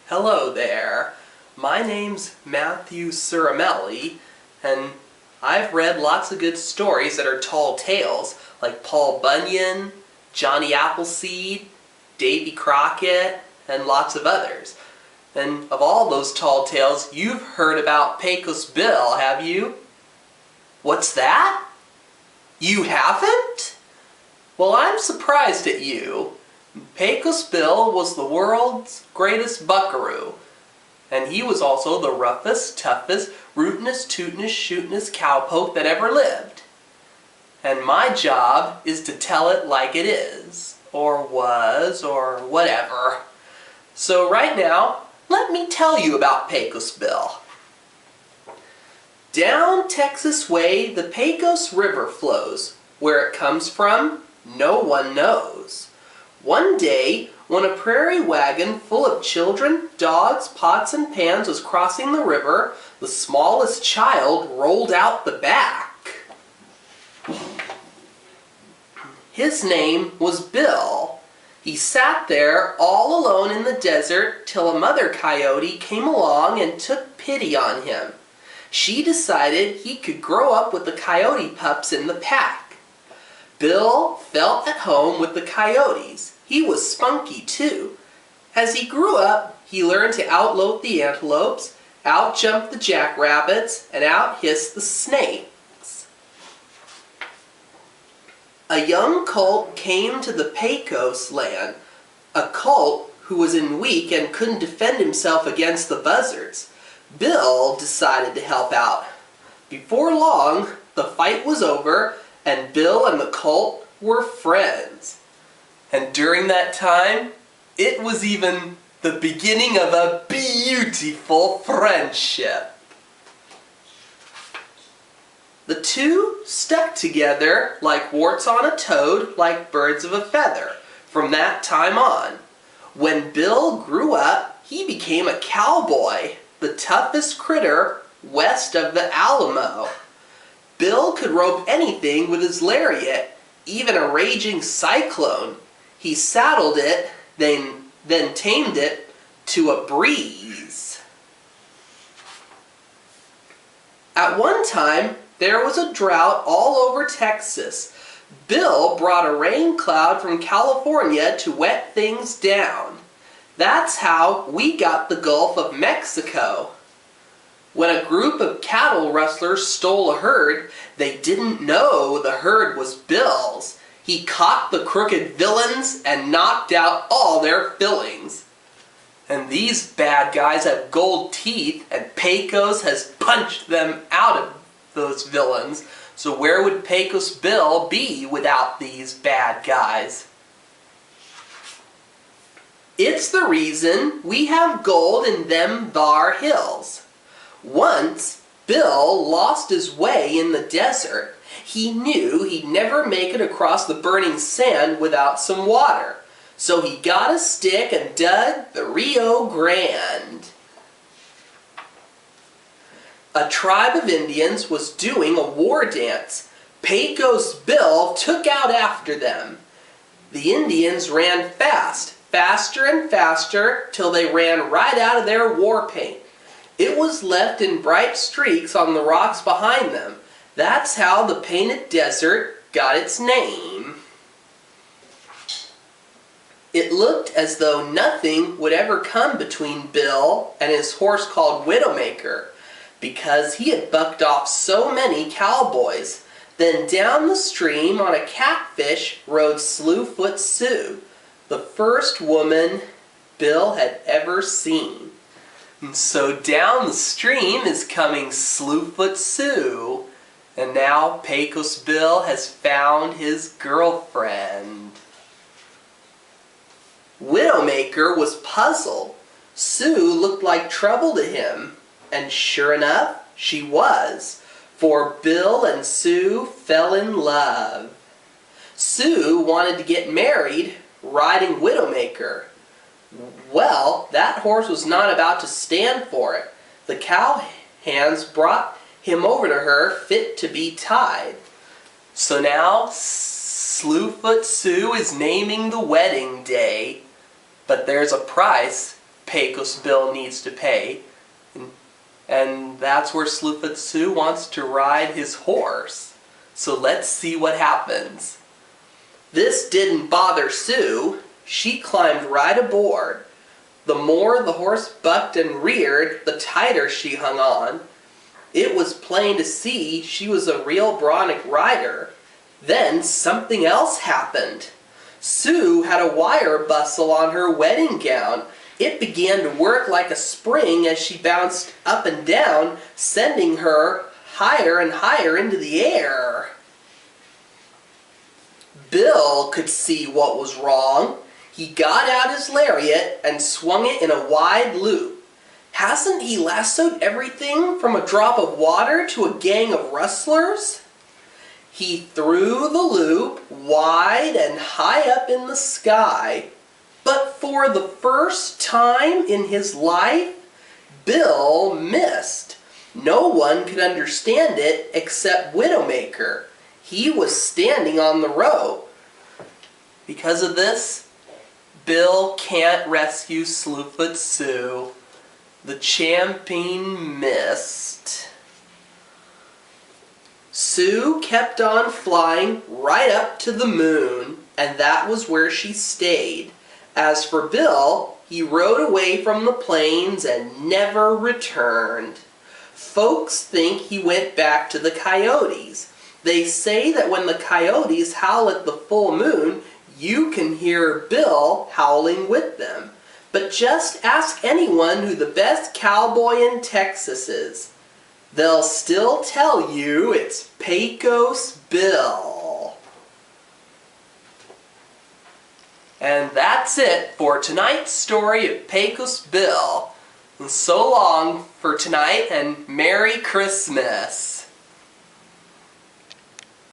Hello there. My name's Matthew Suramelli, and I've read lots of good stories that are tall tales, like Paul Bunyan, Johnny Appleseed, Davy Crockett, and lots of others. And of all those tall tales, you've heard about Pecos Bill, have you? What's that? You haven't? Well, I'm surprised at you. Pecos Bill was the world's greatest buckaroo, and he was also the roughest, toughest, rootinest, tootinest, shootinest cowpoke that ever lived. And my job is to tell it like it is, or was, or whatever. So right now, let me tell you about Pecos Bill. Down Texas way, the Pecos River flows. Where it comes from, no one knows. One day, when a prairie wagon full of children, dogs, pots, and pans was crossing the river, the smallest child rolled out the back. His name was Bill. He sat there all alone in the desert till a mother coyote came along and took pity on him. She decided he could grow up with the coyote pups in the pack. Bill felt at home with the coyotes. He was spunky too. As he grew up, he learned to outlope the antelopes, outjump the jackrabbits, and outhiss the snakes. A young colt came to the Pecos land, a colt who was weak and couldn't defend himself against the buzzards. Bill decided to help out. Before long, the fight was over, and Bill and the colt were friends. And during that time, it was even the beginning of a beautiful friendship. The two stuck together like warts on a toad, like birds of a feather, from that time on. When Bill grew up, he became a cowboy, the toughest critter west of the Alamo. Bill could rope anything with his lariat, even a raging cyclone. He saddled it, then tamed it to a breeze. At one time, there was a drought all over Texas. Bill brought a rain cloud from California to wet things down. That's how we got the Gulf of Mexico. When a group of cattle rustlers stole a herd, they didn't know the herd was Bill's. He caught the crooked villains and knocked out all their fillings. And these bad guys have gold teeth, and Pecos has punched them out of those villains. So where would Pecos Bill be without these bad guys? It's the reason we have gold in them thar hills. Once, Bill lost his way in the desert. He knew he'd never make it across the burning sand without some water. So he got a stick and dug the Rio Grande. A tribe of Indians was doing a war dance. Pecos Bill took out after them. The Indians ran fast, faster and faster, till they ran right out of their war paint. It was left in bright streaks on the rocks behind them. That's how the Painted Desert got its name. It looked as though nothing would ever come between Bill and his horse called Widowmaker, because he had bucked off so many cowboys. Then down the stream on a catfish rode Slewfoot Sue, the first woman Bill had ever seen. And so down the stream is coming Slewfoot Sue. And now Pecos Bill has found his girlfriend. Widowmaker was puzzled. Sue looked like trouble to him. And sure enough, she was. For Bill and Sue fell in love. Sue wanted to get married riding Widowmaker. Well, that horse was not about to stand for it. The cowhands brought him over to her, fit to be tied. So now Slewfoot Sue is naming the wedding day, but there's a price. Pecos Bill needs to pay. And that's where Slewfoot Sue wants to ride his horse. So let's see what happens. This didn't bother Sue. She climbed right aboard. The more the horse bucked and reared, the tighter she hung on. It was plain to see she was a real brontic rider. Then something else happened. Sue had a wire bustle on her wedding gown. It began to work like a spring as she bounced up and down, sending her higher and higher into the air. Bill could see what was wrong. He got out his lariat and swung it in a wide loop. Hasn't he lassoed everything from a drop of water to a gang of rustlers? He threw the loop wide and high up in the sky. But for the first time in his life, Bill missed. No one could understand it except Widowmaker. He was standing on the rope. Because of this, Bill can't rescue Slewfoot Sue. The champion missed. Sue kept on flying right up to the moon, and that was where she stayed. As for Bill, he rode away from the plains and never returned. Folks think he went back to the coyotes. They say that when the coyotes howl at the full moon, you can hear Bill howling with them. But just ask anyone who the best cowboy in Texas is. They'll still tell you it's Pecos Bill. And that's it for tonight's story of Pecos Bill. And so long for tonight, and Merry Christmas.